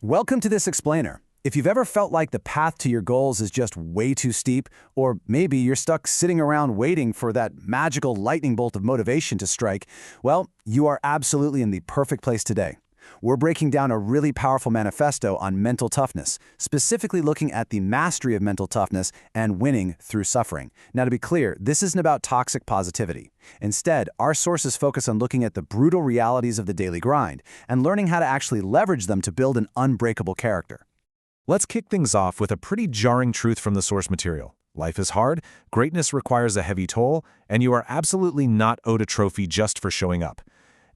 Welcome to this explainer. If you've ever felt like the path to your goals is just way too steep, or maybe you're stuck sitting around waiting for that magical lightning bolt of motivation to strike, well, you are absolutely in the perfect place today. We're breaking down a really powerful manifesto on mental toughness, specifically looking at the mastery of mental toughness and winning through suffering. Now, to be clear, this isn't about toxic positivity. Instead, our sources focus on looking at the brutal realities of the daily grind and learning how to actually leverage them to build an unbreakable character. Let's kick things off with a pretty jarring truth from the source material. Life is hard, greatness requires a heavy toll, and you are absolutely not owed a trophy just for showing up.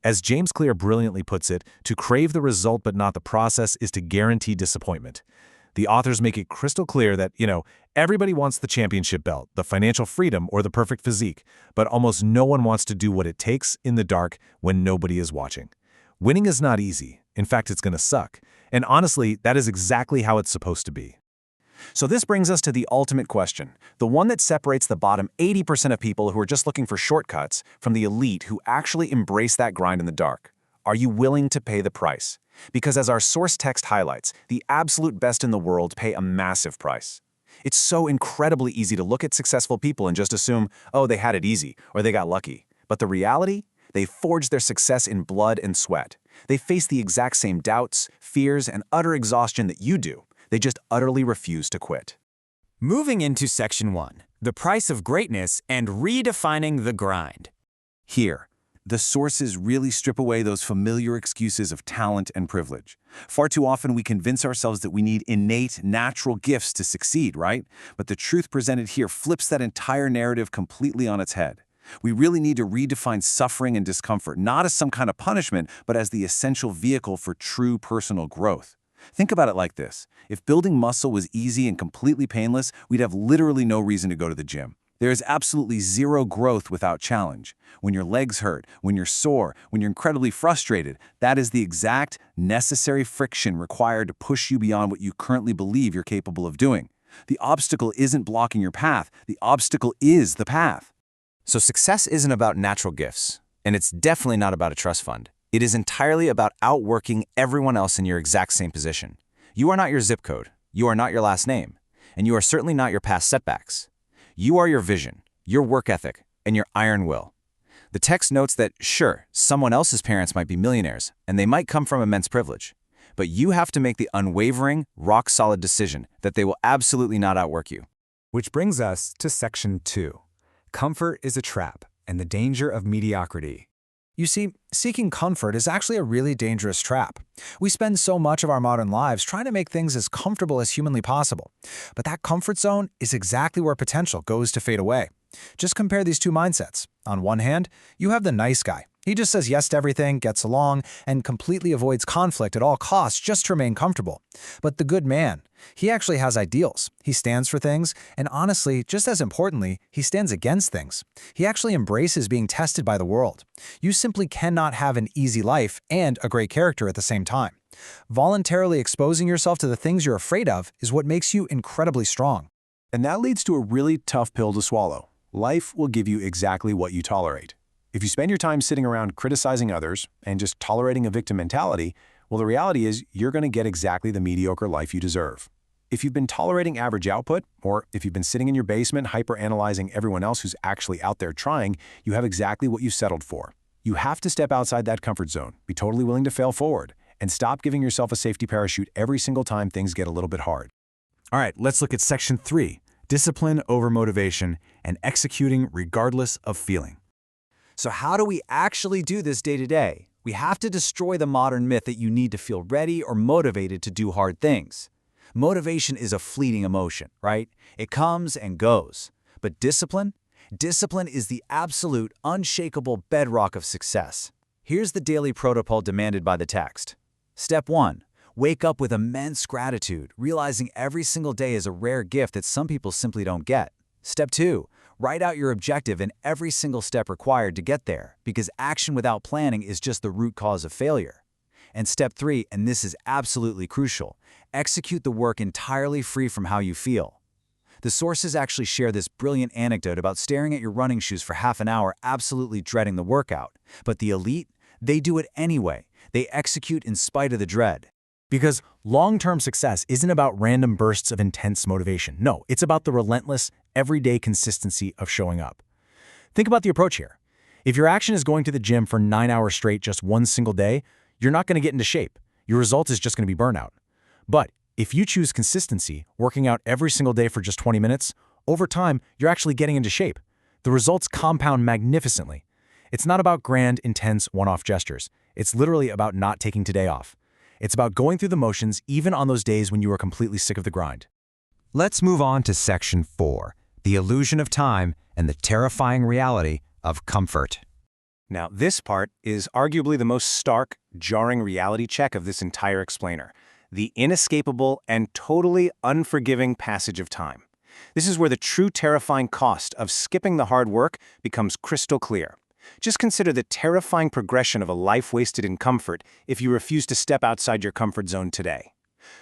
As James Clear brilliantly puts it, to crave the result but not the process is to guarantee disappointment. The authors make it crystal clear that, everybody wants the championship belt, the financial freedom, or the perfect physique, but almost no one wants to do what it takes in the dark when nobody is watching. Winning is not easy. In fact, it's going to suck. And honestly, that is exactly how it's supposed to be. So this brings us to the ultimate question, the one that separates the bottom 80% of people who are just looking for shortcuts from the elite who actually embrace that grind in the dark. Are you willing to pay the price? Because as our source text highlights, the absolute best in the world pay a massive price. It's so incredibly easy to look at successful people and just assume, oh, they had it easy, or they got lucky. But the reality? They forged their success in blood and sweat. They face the exact same doubts, fears, and utter exhaustion that you do. They just utterly refuse to quit. Moving into Section 1, the price of greatness and redefining the grind. Here, the sources really strip away those familiar excuses of talent and privilege. Far too often we convince ourselves that we need innate, natural gifts to succeed, right? But the truth presented here flips that entire narrative completely on its head. We really need to redefine suffering and discomfort, not as some kind of punishment, but as the essential vehicle for true personal growth. Think about it like this. If building muscle was easy and completely painless, we'd have literally no reason to go to the gym. There is absolutely zero growth without challenge. When your legs hurt, when you're sore, when you're incredibly frustrated, that is the exact necessary friction required to push you beyond what you currently believe you're capable of doing. The obstacle isn't blocking your path. The obstacle is the path. So success isn't about natural gifts, and it's definitely not about a trust fund. It is entirely about outworking everyone else in your exact same position. You are not your zip code, you are not your last name, and you are certainly not your past setbacks. You are your vision, your work ethic, and your iron will. The text notes that, sure, someone else's parents might be millionaires, and they might come from immense privilege, but you have to make the unwavering, rock-solid decision that they will absolutely not outwork you. Which brings us to Section 2. Comfort is a trap, and the danger of mediocrity. You see, seeking comfort is actually a really dangerous trap. We spend so much of our modern lives trying to make things as comfortable as humanly possible. But that comfort zone is exactly where potential goes to fade away. Just compare these two mindsets. On one hand, you have the nice guy. He just says yes to everything, gets along, and completely avoids conflict at all costs just to remain comfortable. But the good man, he actually has ideals. He stands for things, and honestly, just as importantly, he stands against things. He actually embraces being tested by the world. You simply cannot have an easy life and a great character at the same time. Voluntarily exposing yourself to the things you're afraid of is what makes you incredibly strong. And that leads to a really tough pill to swallow. Life will give you exactly what you tolerate. If you spend your time sitting around criticizing others and just tolerating a victim mentality, well, the reality is you're going to get exactly the mediocre life you deserve. If you've been tolerating average output, or if you've been sitting in your basement hyper-analyzing everyone else who's actually out there trying, you have exactly what you settled for. You have to step outside that comfort zone, be totally willing to fail forward, and stop giving yourself a safety parachute every single time things get a little bit hard. All right, let's look at Section 3, discipline over motivation and executing regardless of feeling. So how do we actually do this day to day? We have to destroy the modern myth that you need to feel ready or motivated to do hard things. Motivation is a fleeting emotion, right? It comes and goes. But discipline? Discipline is the absolute, unshakable bedrock of success. Here's the daily protocol demanded by the text. Step 1. Wake up with immense gratitude, realizing every single day is a rare gift that some people simply don't get. Step 2. Write out your objective and every single step required to get there, because action without planning is just the root cause of failure. And step 3, and this is absolutely crucial, execute the work entirely free from how you feel. The sources actually share this brilliant anecdote about staring at your running shoes for half an hour absolutely dreading the workout. But the elite, they do it anyway. They execute in spite of the dread. Because long-term success isn't about random bursts of intense motivation. No, it's about the relentless, everyday consistency of showing up. Think about the approach here. If your action is going to the gym for 9 hours straight just one single day, you're not going to get into shape. Your result is just going to be burnout. But if you choose consistency, working out every single day for just 20 minutes, over time, you're actually getting into shape. The results compound magnificently. It's not about grand, intense, one-off gestures. It's literally about not taking today off. It's about going through the motions even on those days when you are completely sick of the grind. Let's move on to Section 4, the illusion of time and the terrifying reality of comfort. Now, this part is arguably the most stark, jarring reality check of this entire explainer. The inescapable and totally unforgiving passage of time. This is where the true terrifying cost of skipping the hard work becomes crystal clear. Just consider the terrifying progression of a life wasted in comfort if you refuse to step outside your comfort zone today.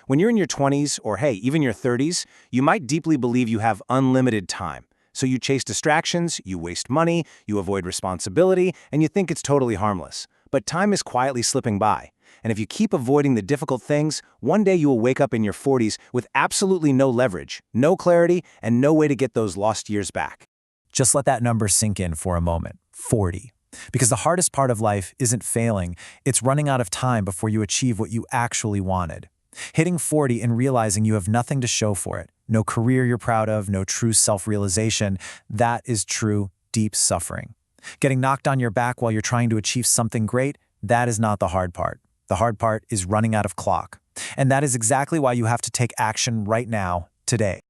When you're in your 20s, or hey, even your 30s, you might deeply believe you have unlimited time. So you chase distractions, you waste money, you avoid responsibility, and you think it's totally harmless. But time is quietly slipping by. And if you keep avoiding the difficult things, one day you will wake up in your 40s with absolutely no leverage, no clarity, and no way to get those lost years back. Just let that number sink in for a moment. 40. Because the hardest part of life isn't failing, it's running out of time before you achieve what you actually wanted. Hitting 40 and realizing you have nothing to show for it, no career you're proud of, no true self-realization, that is true, deep suffering. Getting knocked on your back while you're trying to achieve something great, that is not the hard part. The hard part is running out of clock. And that is exactly why you have to take action right now, today.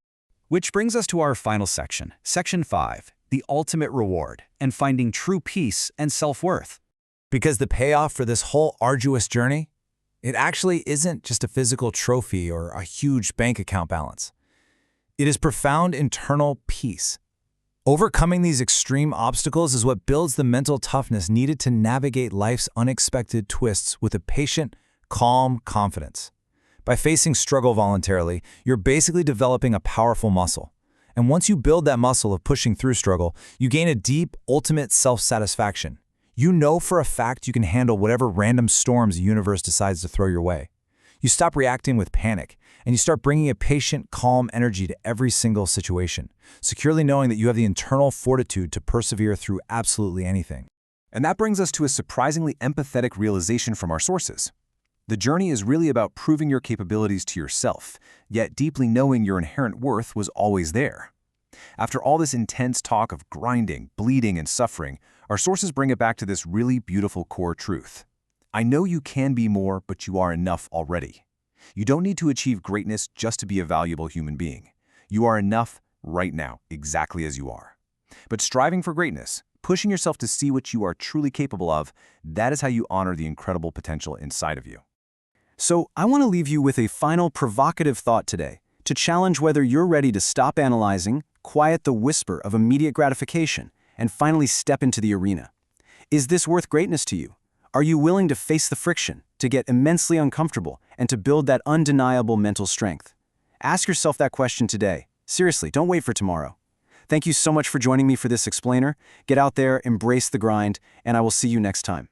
Which brings us to our final section, Section 5, the ultimate reward, and finding true peace and self-worth. Because the payoff for this whole arduous journey, it actually isn't just a physical trophy or a huge bank account balance. It is profound internal peace. Overcoming these extreme obstacles is what builds the mental toughness needed to navigate life's unexpected twists with a patient, calm confidence. By facing struggle voluntarily, you're basically developing a powerful muscle. And once you build that muscle of pushing through struggle, you gain a deep, ultimate self-satisfaction. You know for a fact you can handle whatever random storms the universe decides to throw your way. You stop reacting with panic, and you start bringing a patient, calm energy to every single situation, securely knowing that you have the internal fortitude to persevere through absolutely anything. And that brings us to a surprisingly empathetic realization from our sources. The journey is really about proving your capabilities to yourself, yet deeply knowing your inherent worth was always there. After all this intense talk of grinding, bleeding, and suffering, our sources bring it back to this really beautiful core truth. I know you can be more, but you are enough already. You don't need to achieve greatness just to be a valuable human being. You are enough right now, exactly as you are. But striving for greatness, pushing yourself to see what you are truly capable of, that is how you honor the incredible potential inside of you. So I want to leave you with a final provocative thought today, to challenge whether you're ready to stop analyzing, quiet the whisper of immediate gratification, and finally step into the arena. Is this worth greatness to you? Are you willing to face the friction, to get immensely uncomfortable, and to build that undeniable mental strength? Ask yourself that question today. Seriously, don't wait for tomorrow. Thank you so much for joining me for this explainer. Get out there, embrace the grind, and I will see you next time.